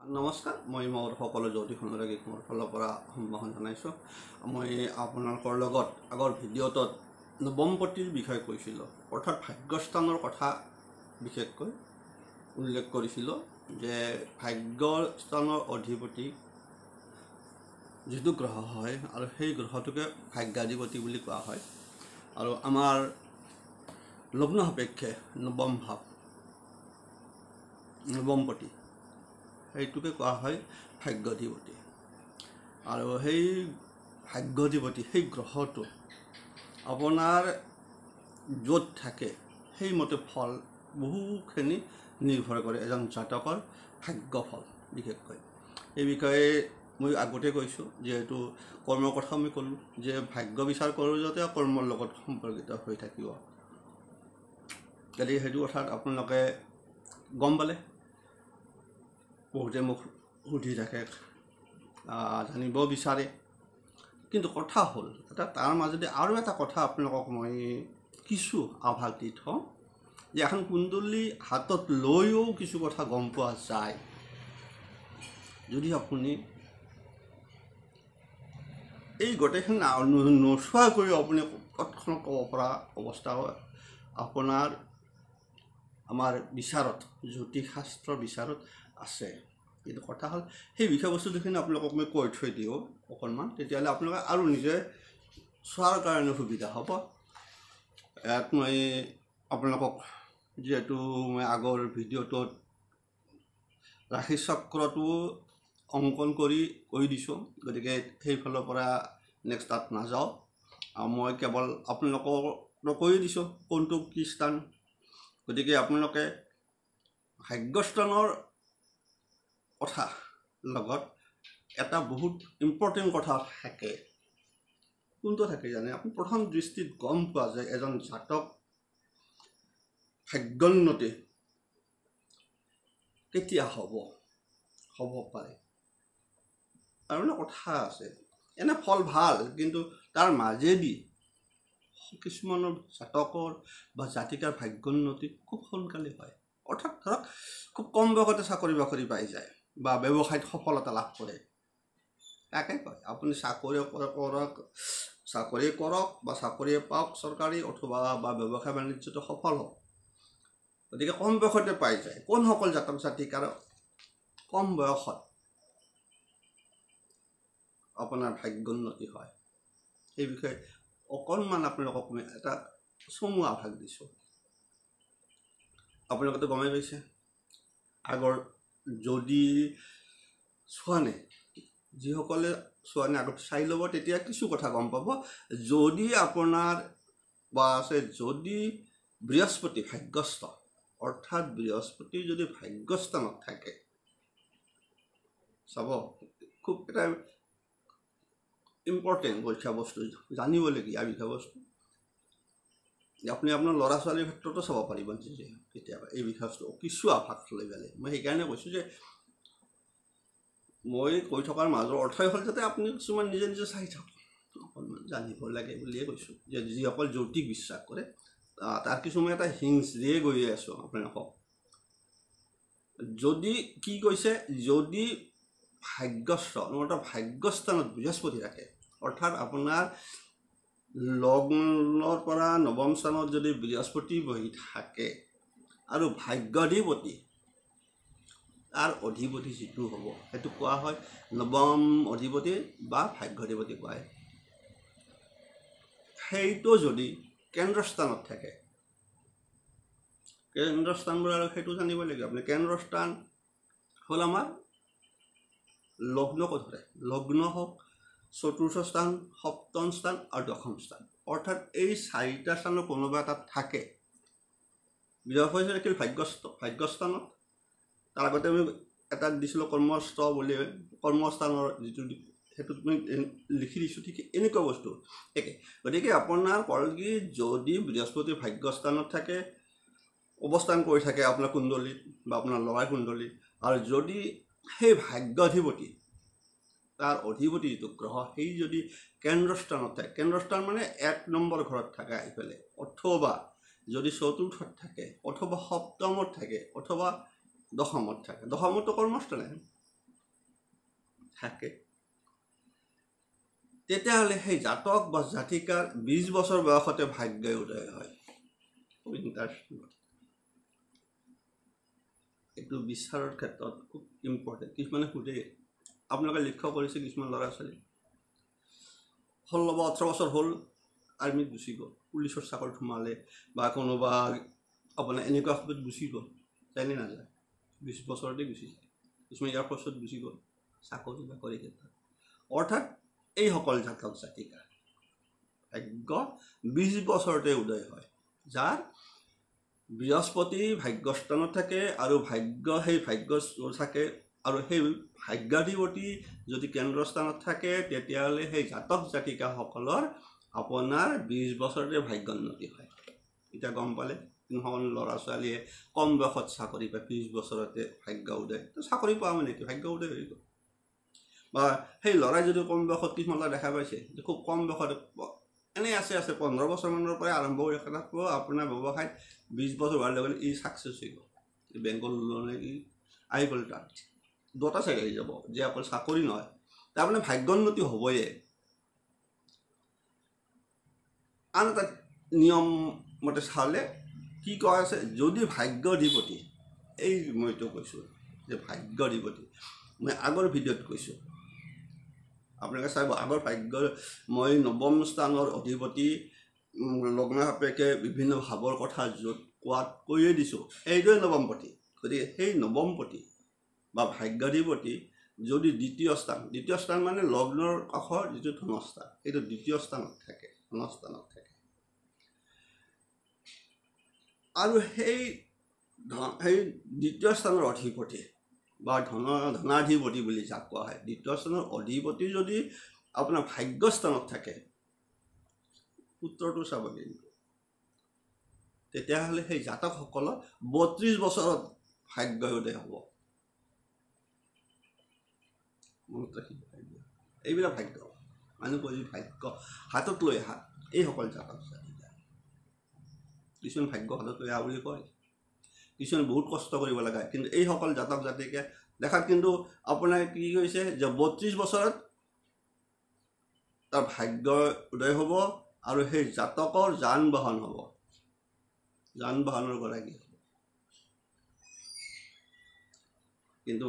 নমস্কাৰ, মই মোৰ সকলো জ্যোতিষ অনুৰাগীক মোৰ ফালৰ পৰা সম্ভাষণ জনাইছোঁ। মই আপোনালোকৰ লগত আগৰ ভিডিঅ'টোত নৱমপতিৰ বিষয়ে কৈছিলোঁ, অৰ্থাৎ ভাগ্যস্থানৰ কথা বিশেষকৈ উল্লেখ কৰিছিলোঁ যে ভাগ্যস্থানৰ অধিপতি যিটো গ্ৰহ হয় আৰু সেই গ্ৰহটোকে ভাগ্যাধিপতি বুলি কোৱা হয়। আৰু আমাৰ লগ্ন সাপেক্ষে নৱম ভাৱ নৱমপতি সেইটোকে কোৱা হয় ভাগ্যাধিপতি। আৰু সেই ভাগ্যাধিপতি সেই গ্ৰহটো আপোনাৰ য'ত থাকে সেইমতে ফল বহুখিনি নিৰ্ভৰ কৰে এজন জাতকৰ ভাগ্যফল। বিশেষকৈ এই বিষয়ে মই আগতে কৈছোঁ, যিহেতু কৰ্মৰ কথা মই ক'লোঁ যে ভাগ্য বিচাৰ কৰোঁ যাতে কৰ্মৰ লগত সম্পৰ্কিত হৈ থাকিব। গতিকে সেইটো কথাত আপোনালোকে গম পালে। বহুতে মোক সুধি থাকে, জানিব বিচাৰে, কিন্তু কথা হ'ল এটা তাৰ মাজতে আৰু এটা কথা আপোনালোকক মই কিছু আভাস দি থওঁ যে এখন কুণ্ডলী হাতত লৈও কিছু কথা গম পোৱা যায়। যদি আপুনি এই গোটেইখিনি নোচোৱাকৈও আপুনি তৎক্ষণাত ক'ব পৰা অৱস্থা হয় আপোনাৰ আমাৰ বিচাৰত, জ্যোতিষশাস্ত্ৰ বিচাৰত আছে। কিন্তু কথা হ'ল সেই বিষয়বস্তুখিনি আপোনালোকক মই কৈ থৈ দিওঁ অকণমান, তেতিয়াহ'লে আপোনালোকে আৰু নিজে চোৱাৰ কাৰণে সুবিধা হ'ব। ইয়াত মই আপোনালোকক যিহেতু মই আগৰ ভিডিঅ'টোত ৰাশি চক্ৰটো অংকন কৰি কৈ দিছোঁ, গতিকে সেইফালৰ পৰা নেক্সট তাত নাযাওঁ। মই কেৱল আপোনালোকক কৈ দিছোঁ কোনটো কি স্থান। গতিকে আপোনালোকে ভাগ্যস্থানৰ কথা লগত এটা বহুত ইম্পৰ্টেণ্ট কথা থাকে। কোনটো থাকে জানে? আপুনি প্ৰথম দৃষ্টিত গম পোৱা যায় এজন জাতক ভাগ্যোন্নতি কেতিয়া হ'ব পাৰে। আৰু এটা কথা আছে, এনে ফল ভাল, কিন্তু তাৰ মাজেদি কিছুমানৰ জাতকৰ বা জাতিকাৰ ভাগ্যোন্নতি খুব সোনকালে হয়। অৰ্থাৎ ধৰক খুব কম বয়সতে চাকৰি বাকৰি পাই যায় বা ব্যৱসায়ত সফলতা লাভ কৰে। তাকে কয় আপুনি চাকৰি কৰক বা চাকৰিয়ে পাওক চৰকাৰী, অথবা বা ব্যৱসায় বাণিজ্যটো সফল হওক। গতিকে কম বয়সতে পাই যায়। কোনসকল জাতক জাতিকাৰ কম বয়সত আপোনাৰ ভাগ্যোন্নতি হয়, সেই বিষয়ে অকণমান আপোনালোকক মই এটা চমু আভাস দিছোঁ। আপোনালোকেতো গমেই পাইছে আগৰ যদি চোৱানে, যিসকলে চোৱানে আগত চাই ল'ব, তেতিয়া কিছু কথা গম পাব। যদি আপোনাৰ বা আছে যদি বৃহস্পতি ভাগ্যস্থ, অৰ্থাৎ বৃহস্পতি যদি ভাগ্যস্থানত থাকে, চাব খুব এটা ইম্পৰ্টেণ্ট বিষয়বস্তু, জানিবলগীয়া বিষয়বস্তু। আপুনি আপোনাৰ ল'ৰা ছোৱালীৰ ক্ষেত্ৰতো চাব পাৰিব কেতিয়াবা এই বিষয়বস্তু কিছু আভাস লৈ পেলাই। মই সেইকাৰণে কৈছোঁ যে মই কৈ থকাৰ মাজৰ অৰ্থই হ'ল যাতে আপুনি কিছুমান নিজে নিজে চাই থাকক, অকণমান জানিব লাগে বুলিয়ে কৈছোঁ। যে যিসকল জ্যোতিষ বিশ্বাস কৰে তাৰ কিছুমান এটা হিংস দিয়ে গৈ আছোঁ আপোনালোকক। যদি কি কৈছে, যদি ভাগ্যস্থানত বৃহস্পতি থাকে, অৰ্থাৎ আপোনাৰ লগ্নৰ পৰা নৱম স্থানত যদি বৃহস্পতি বহি থাকে আৰু ভাগ্যাধিপতি তাৰ অধিপতি যিটো হ'ব সেইটো কোৱা হয় নৱম অধিপতি বা ভাগ্যাধিপতি কোৱা হয়। সেইটো যদি কেন্দ্ৰস্থানত থাকে, কেন্দ্ৰস্থানবোৰ আৰু সেইটো জানিব লাগিব আপুনি। কেন্দ্ৰস্থান হ'ল আমাৰ লগ্নক ধৰে, লগ্ন হওক, চতুৰ্থ স্থান, সপ্তম স্থান আৰু দশম স্থান। অৰ্থাৎ এই চাৰিটা স্থানৰ কোনোবা এটাত থাকে। বৃহস্পতি থাকিল ভাগ্যস্থানত, তাৰ আগতে আমি এটা দিছিলোঁ কৰ্মস্থ বুলি, কৰ্মস্থানৰ যিটো সেইটোত মই লিখি দিছোঁ। ঠিক এনেকুৱা বস্তু একে। গতিকে আপোনাৰ ক'ল কি, যদি বৃহস্পতি ভাগ্যস্থানত থাকে, অৱস্থান কৰি থাকে আপোনাৰ কুণ্ডলীত বা আপোনাৰ ল'ৰাৰ কুণ্ডলীত, আৰু যদি সেই ভাগ্যাধিপতি তাৰ অধিপতি যিটো গ্ৰহ সেই যদি কেন্দ্ৰস্থানত থাকে, কেন্দ্ৰস্থান মানে 1 নম্বৰ ঘৰত থাকে আহিফালে, অথবা যদি চতুৰ্থত থাকে, অথবা সপ্তমত থাকে, অথবা দশমত থাকে। দশমতো কৰ্মস্থানে, থাকে তেতিয়াহ'লে সেই জাতক বা জাতিকাৰ 20 বছৰ বয়সতে ভাগ্য উদয় হয়। খুব ইণ্টাৰেষ্টিং কথা। এইটো বিচাৰৰ ক্ষেত্ৰত খুব ইম্পৰ্টেণ্ট। কিছুমানে সোধে, আপোনালোকে লক্ষ্য কৰিছে কিছুমান ল'ৰা ছোৱালী 16 বা 18 বছৰ হ'ল আৰ্মিত গুচি গ'ল, পুলিচৰ চাকৰিত সোমালে বা কোনোবা আপোনাৰ এনেকুৱা সময়ত গুচি গ'ল, যায়নে নাযায়? 20 বছৰতে গুচি যায়। কিছুমান ইয়াৰ পাছত গুচি গ'ল চাকৰি বাকৰি ক্ষেত্ৰত। অৰ্থাৎ এইসকল জাতক জাতিকা ভাগ্য 20 বছৰতে উদয় হয়, যাৰ বৃহস্পতি ভাগ্যস্থানত থাকে আৰু সেই ভাগ্য থাকে আৰু সেই ভাগ্যাধিপতি যদি কেন্দ্ৰস্থানত থাকে তেতিয়াহ'লে সেই জাতক জাতিকাসকলৰ আপোনাৰ 20 বছৰতে ভাগ্যোন্নতি হয়। এতিয়া গম পালে কিছুমান ল'ৰা ছোৱালীয়ে কম বয়সত চাকৰি পায়, 20 বছৰতে ভাগ্য উদয়। চাকৰি পোৱা মানে কি ভাগ্য উদয় হৈ গ'ল। বা সেই ল'ৰাই যদি কম বয়সত কিছুমান ল'ৰা দেখা পাইছে যে খুব কম বয়সত এনেই আছে 15 বছৰমানৰ পৰাই আৰম্ভ কৰি থাকিব আপোনাৰ ব্যৱসায়ত 20 বছৰ হোৱাৰ লগে লগে ই ছাকচেছ হৈ গ'ল, বেংকৰ লোনে ই আহি গ'ল। তাত দুটা চাইড আহি যাব যে অকল চাকৰি নহয়, তাৰমানে ভাগ্যোন্নতি হ'বই। আন এটা নিয়ম মতে চালে কি কোৱা আছে, যদি ভাগ্যাধিপতি, এই মইতো কৈছোঁ যে ভাগ্যাধিপতি মই আগৰ ভিডিঅ'ত কৈছোঁ, আপোনালোকে চাব আগৰ ভাগ্য মই 9ম স্থানৰ অধিপতি লগ্ন সাপেক্ষে বিভিন্ন ভাৱৰ কথা য'ত কোৱাত কৈয়ে দিছোঁ, এইটোৱে 9ম পতি। গতিকে সেই 9ম পতি বা ভাগ্যাধিপতি যদি দ্বিতীয় স্থান মানে লগ্নৰ কাষৰ যিটো ধনস্থান, এইটো দ্বিতীয় স্থানত থাকে, ধনস্থানত থাকে। আৰু সেই দ্বিতীয় স্থানৰ অধিপতি বা ধনাধিপতি বুলি যাক কোৱা হয়, দ্বিতীয় স্থানৰ অধিপতি যদি আপোনাৰ ভাগ্যস্থানত থাকে, সূত্ৰটো চাব লাগিব, তেতিয়াহ'লে সেই জাতকসকলৰ 32 বছৰত ভাগ্য উদয় হ'ব। মনত ৰাখিব লাগিব। এইবিলাক ভাগ্য মানুহ কৈ ভাগ্য হাতত লৈ আহা এইসকল জাতক জাতিকা। কিছুমান ভাগ্য হাতত লৈ আহা বুলি কয়, কিছুমান বহুত কষ্ট কৰিব লগা, কিন্তু এইসকল জাতক জাতিকে দেখাত কিন্তু আপোনাৰ কি কৈছে যে 32 বছৰত তাৰ ভাগ্য উদয় হ'ব আৰু সেই জাতকৰ যান বাহন হ'ব, যান বাহনৰ গৰাকী হ'ব। কিন্তু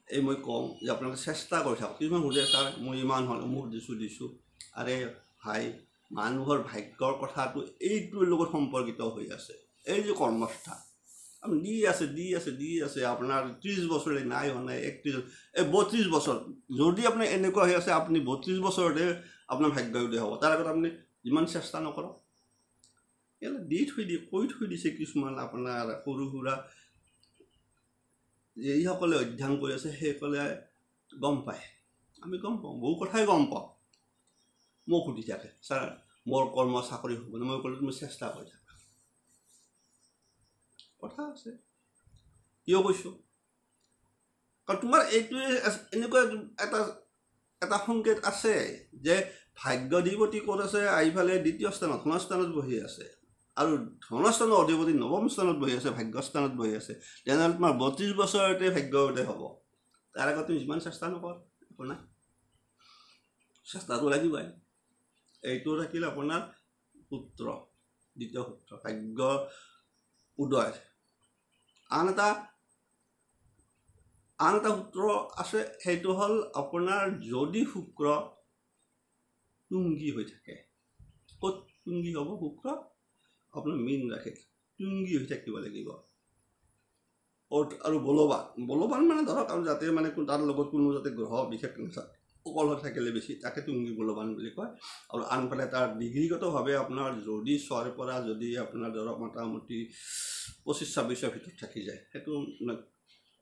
এই মই কওঁ যে আপোনালোকে চেষ্টা কৰি থাকক। কিছুমান সোধে ছাৰ মই ইমান হ'ল মোক দিছোঁ, আৰে ভাই মানুহৰ ভাগ্যৰ কথাটো এইটোৰ লগত সম্পৰ্কিত হৈ আছে। এই যে কৰ্মস্থান আপুনি দি আছে আপোনাৰ 30 বছৰে নাই হোৱা নাই, 31, এই 32 বছৰ যদি আপোনাৰ এনেকুৱা হৈ আছে, আপুনি 32 বছৰতে আপোনাৰ ভাগ্য উদয় হ'ব। তাৰ আগত আপুনি যিমান চেষ্টা নকৰক, এইবিলাক কৈ থৈ দিছে কিছুমান আপোনাৰ সৰু সুৰা যে এইসকলে অধ্যয়ন কৰি আছে সেইসকলে গম পায়, আমি গম পাওঁ, বহু কথাই গম পাওঁ। মোক সুধি থাকে ছাৰ মোৰ কৰ্ম চাকৰি হ'ব নে, মই ক'লো তুমি চেষ্টা কৰি থাকা। কথা আছে কিয় কৈছোঁ, কাৰণ তোমাৰ এইটোৱে এনেকুৱা এটা সংকেত আছে যে ভাগ্যাধিপতি ক'ত আছে, আহিফালে দ্বিতীয় স্থানত ধনস্থানত বহি আছে, আৰু ধনস্থানৰ অধিপতি 9ম স্থানত বহি আছে, ভাগ্যস্থানত বহি আছে। তেনেহ'লে তোমাৰ 32 বছৰতে ভাগ্য উদয় হ'ব। তাৰ আগত তুমি যিমান চেষ্টা নকৰ একো নাই, চেষ্টাটো লাগিবই। এইটো থাকিলে আপোনাৰ সূত্ৰ, দ্বিতীয় সূত্ৰ ভাগ্য উদয়। আন এটা সূত্ৰ আছে, সেইটো হ'ল আপোনাৰ যদি শুক্ৰ তুংগী হৈ থাকে। ক'ত তুংগী হ'ব শুক্ৰ? আপোনাৰ মীন ৰাশিত তুংগী হৈ থাকিব লাগিব। আৰু বলৱান মানে ধৰক আৰু যাতে মানে তাৰ লগত কোনো যাতে গ্ৰহ বিশেষ নাথাকে, অকল থাকিলে বেছি তাকে তুংগী বলৱান বুলি কয়। আৰু আনফালে তাৰ ডিগ্ৰীগতভাৱে আপোনাৰ যদি 6ৰ পৰা যদি আপোনাৰ ধৰক মোটামুটি 25-26ৰ ভিতৰত থাকি যায়, সেইটো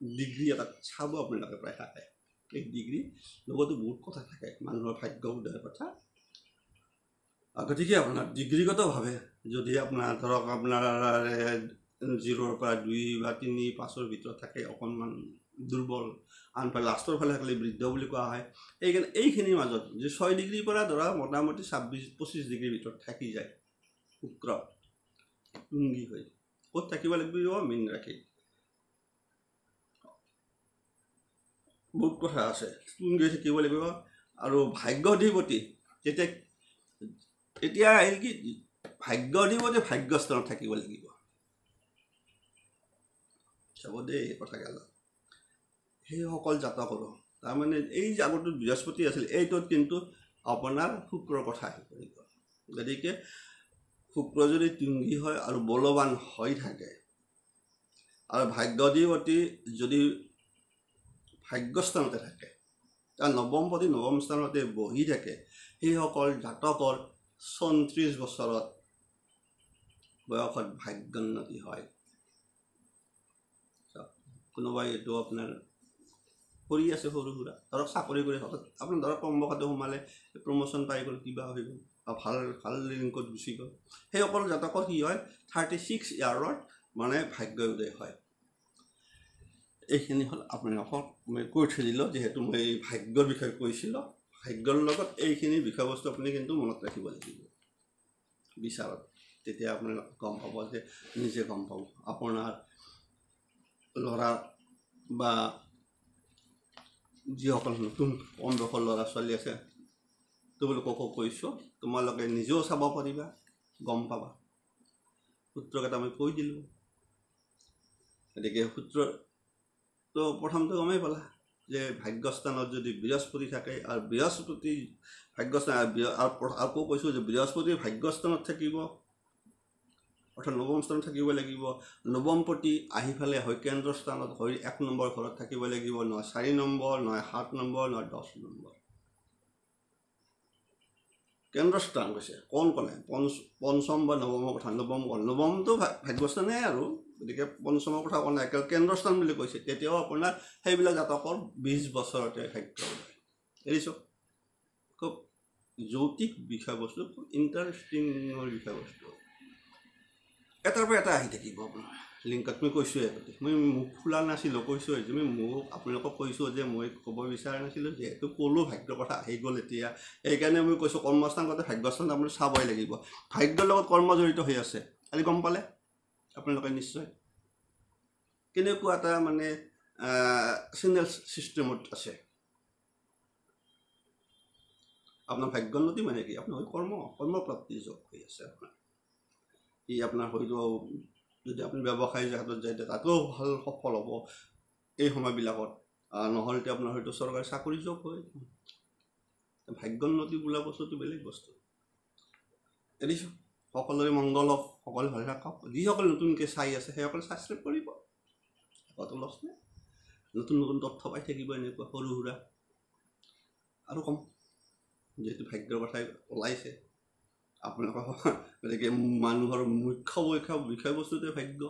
ডিগ্ৰী এটা চাব আপোনালোকে প্ৰায় থাকে। এই ডিগ্ৰী লগতো বহুত কথা থাকে মানুহৰ ভাগ্য উদয়ৰ কথা। গতিকে আপোনাৰ ডিগ্ৰীগতভাৱে যদি আপোনাৰ ধৰক আপোনাৰ 0ৰ পৰা 2 বা 3, 5ৰ ভিতৰত থাকে অকণমান দুৰ্বল, আনফালে লাষ্টৰ ফালে থাকিলে বৃদ্ধ বুলি কোৱা হয়। এইখিনিৰ মাজত যে 6 ডিগ্ৰীৰ পৰা ধৰা মোটামুটি 26-25 ডিগ্ৰীৰ ভিতৰত থাকি যায় শুক্ৰ তুংগী হৈ, ক'ত থাকিব লাগিব? মীন ৰাশি। বহুত কথা আছে তুংগী থাকিব লাগিব আৰু ভাগ্যাধিপতি এতিয়া আহিল কি ভাগ্যাধিপতি ভাগ্যস্থানত থাকিব লাগিব চাব দেই এই কথাগাল সেইসকল জাতকৰ তাৰমানে এই যে আগতো বৃহস্পতি আছিল এইটোত কিন্তু আপোনাৰ শুক্ৰৰ কথা আহি পৰিব গতিকে শুক্ৰ যদি তুংগী হয় আৰু বলৱান হৈ থাকে আৰু ভাগ্যাধিপতি যদি ভাগ্যস্থানতে থাকে তাৰ নৱমপতি নৱম স্থানতে বহি থাকে সেইসকল জাতকৰ 34 বছৰত বয়সত ভাগ্যোন্নতি হয় কোনোবাই এইটো আপোনাৰ কৰি আছে সৰু সুৰা ধৰক চাকৰি কৰি আপোনাৰ ধৰক কৰ্মক্ষেত্ৰত সোমালে প্ৰমোশ্যন পাই গ'ল কিবা হৈ গ'ল বা ভাল লিংকত গুচি গ'ল সেইসকল জাতকৰ কি হয় 36 ইয়াৰত মানে ভাগ্য উদয় হয় এইখিনি হ'ল আপোনালোকক মই কৈ থৈ দিলোঁ যিহেতু মই ভাগ্যৰ বিষয়ে কৈছিলোঁ ভাগ্যৰ লগত এইখিনি বিষয়বস্তু আপুনি কিন্তু মনত ৰাখিব লাগিব বিচাৰত তেতিয়া আপোনালোকে গম পাব যে নিজে গম পাব আপোনাৰ ল'ৰা বা যিসকল নতুন 15 বছৰ ল'ৰা ছোৱালী আছে তোমালোককো কৈছোঁ তোমালোকে নিজেও চাব পাৰিবা গম পাবা সূত্ৰকেইটা মই কৈ দিলোঁ গতিকে সূত্ৰ তো প্ৰথমটো গমেই পালা যে ভাগ্যস্থানত যদি বৃহস্পতি থাকে আৰু বৃহস্পতি ভাগ্যস্থান আকৌ কৈছোঁ যে বৃহস্পতি ভাগ্যস্থানত থাকিব অৰ্থাৎ নৱম স্থানত থাকিব লাগিব নৱমপতি আহি ফালে হয় কেন্দ্ৰ স্থানত হয় 1 নম্বৰ ঘৰত থাকিব লাগিব নহয় 4 নম্বৰ নহয় 7 নম্বৰ নহয় 10 নম্বৰ কেন্দ্ৰ স্থান কৈছে কোন ক'লে পঞ্চম বা নৱমৰ কথা নৱমটো ভাগ্যস্থানে আৰু গতিকে পঞ্চমৰ কথা কোৱা নাই কেন্দ্ৰ স্থান বুলি কৈছে তেতিয়াও আপোনাৰ সেইবিলাক জাতকৰ 20 বছৰতে ভাগ্য এৰিছোঁ খুব যৌতিক বিষয়বস্তু খুব ইণ্টাৰেষ্টিঙৰ বিষয়বস্তু এটাৰ পৰা এটা আহি থাকিব আপোনাৰ লিংকত মই কৈছোঁ আগতে মই মুখ খোলা নাছিলোঁ কৈছোঁ যে মই মোক আপোনালোকক কৈছোঁ যে মই ক'ব বিচৰা নাছিলোঁ যিহেতু ক'লো ভাগ্যৰ কথা আহি গ'ল এতিয়া সেইকাৰণে মই কৈছোঁ কৰ্মস্থান কথা ভাগ্যস্থান আপুনি চাবই লাগিব ভাগ্যৰ লগত কৰ্ম জড়িত হৈ আছে আজি গম পালে আপোনালোকে নিশ্চয় কেনেকুৱা এটা মানে চেনেল চিষ্টেমত আছে আপোনাৰ ভাগ্যোন্নতি মানে কি আপোনাৰ কৰ্মপ্ৰাপ্তি যোগ হৈ আছে আপোনাৰ ই আপোনাৰ হয়তো যদি আপুনি ব্যৱসায় জগতত যায় তাতো ভাল সফল হ'ব এই সময়বিলাকত নহ'লে আপোনাৰ হয়তো চৰকাৰী চাকৰি যোগ হয় ভাগ্যোন্নতি বোলা বস্তুটো বেলেগ বস্তু এৰিছোঁ সকলোৰে মংগল হওক সকলোৱে ভালে থাকক যিসকল নতুনকৈ চাই আছে সেইসকলে ছাবস্ক্ৰাইব কৰিব কত লছ নাই নতুন তথ্য পাই থাকিব এনেকুৱা সৰু সুৰা আৰু কম যেহেতু ভাগ্যৰ কথাই ওলাইছে আপোনালোকৰ গতিকে মানুহৰ মুখ্য বিষয়বস্তুটোৱে ভাগ্য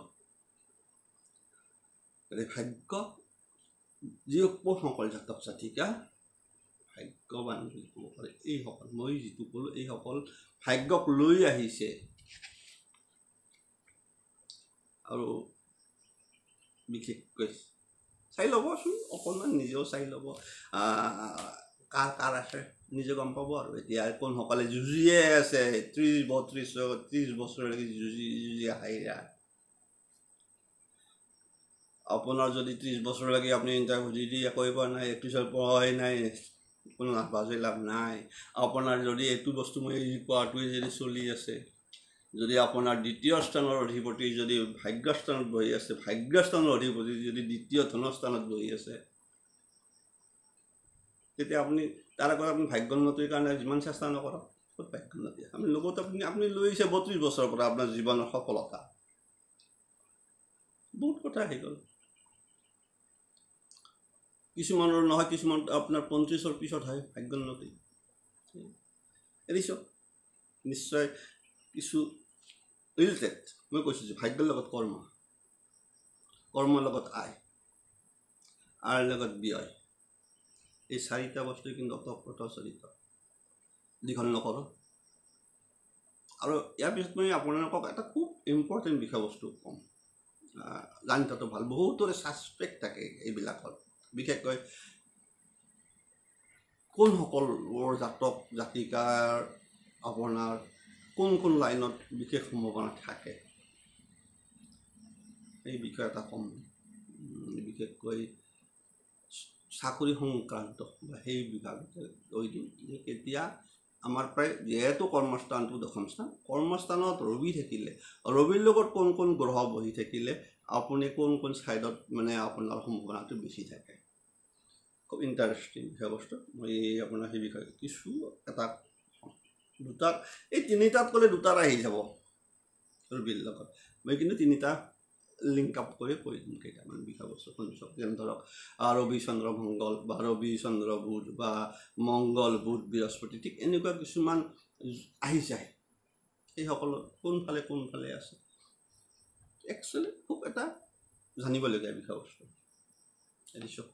ভাগ্য যিসকল জাতক জাতিকা ভাগ্যৱান বুলি ক'ব পাৰে এইসকল মই যিটো ক'লোঁ এইসকল ভাগ্যক লৈ আহিছে আৰু বিশেষকৈ চাই ল'বচোন অকণমান নিজেও চাই ল'ব কাৰ আছে নিজে গম পাব আৰু এতিয়া কোনসকলে যুঁজিয়ে আছে 30 বছৰলৈকে যুঁজি হাইৰা আপোনাৰ যদি 30 বছৰলৈকে আপুনি ইণ্টাৰভিউ দি একোৱে পোৱা নাই 31 পঢ়াই নাই কোনো নাভাজে লাভ নাই আপোনাৰ যদি এইটো বস্তু মই কোৱাটোৱে যদি চলি আছে যদি আপোনাৰ দ্বিতীয় স্থানৰ অধিপতি যদি ভাগ্যস্থানত বহি আছে ভাগ্যস্থানৰ অধিপতি যদি দ্বিতীয় ধনস্থানত বহি আছে তেতিয়া আপুনি তাৰ আগত আপুনি ভাগ্যোন্নতিৰ কাৰণে যিমান চেষ্টা নকৰক ক'ত ভাগ্যোন্নতি আমি লগত আপুনি লৈছে 32 বছৰৰ পৰা আপোনাৰ জীৱনৰ সফলতা বহুত কথা আহি গ'ল কিছুমানৰ নহয় কিছুমান আপোনাৰ 35ৰ পিছত হয় ভাগ্যোন্নতি এৰিছোঁ নিশ্চয় কিছু ৰিলেটেড মই কৈছোঁ যে ভাগ্যৰ লগত কৰ্মৰ লগত আয়ৰ লগত ব্যয় এই 4টা বস্তু কিন্তু অতঃপ্ৰত চলিত দীঘল নকৰোঁ আৰু ইয়াৰ পিছত মই আপোনালোকক এটা খুব ইম্পৰ্টেণ্ট বিষয়বস্তু ক'ম জানি থোৱাটো ভাল বহুতৰে ছাছপেক্ট থাকে এইবিলাকত বিশেষকৈ কোনসকলৰ জাতক জাতিকাৰ আপোনাৰ কোন লাইনত বিশেষ সম্ভাৱনা থাকে এই বিষয়ে এটা ক'ম বিশেষকৈ চাকৰি সংক্ৰান্ত বা সেই বিভাগতে লৈ দিম যে কেতিয়া আমাৰ প্ৰায় যিহেতু কৰ্মস্থানটো দশম স্থান, কৰ্মস্থানত ৰবি থাকিলে, ৰবিৰ লগত কোন কোন গ্ৰহ বহি থাকিলে আপুনি কোন কোন ছাইডত মানে আপোনাৰ সম্ভাৱনাটো বেছি থাকে। খুব ইণ্টাৰেষ্টিং বিষয়বস্তু। মই আপোনাৰ সেই বিষয়ে কিছু এটা দুটা এই তিনিটাত ক'লে দুটাত আহি যাব ৰবিৰ লগত। মই কিন্তু তিনিটা লিংক আপ কৰি কৈ দিম কেইটামান বিষয়বস্তু শুনিছক। যেনে ধৰক ৰবি চন্দ্ৰ মংগল বা ৰবি চন্দ্ৰ বুধ বা মংগল বুধ বৃহস্পতি, ঠিক এনেকুৱা কিছুমান আহি যায়। সেইসকলৰ কোনফালে আছে একচুৱেলি খুব এটা জানিবলগীয়া বিষয়বস্তু। এৰিছোঁ।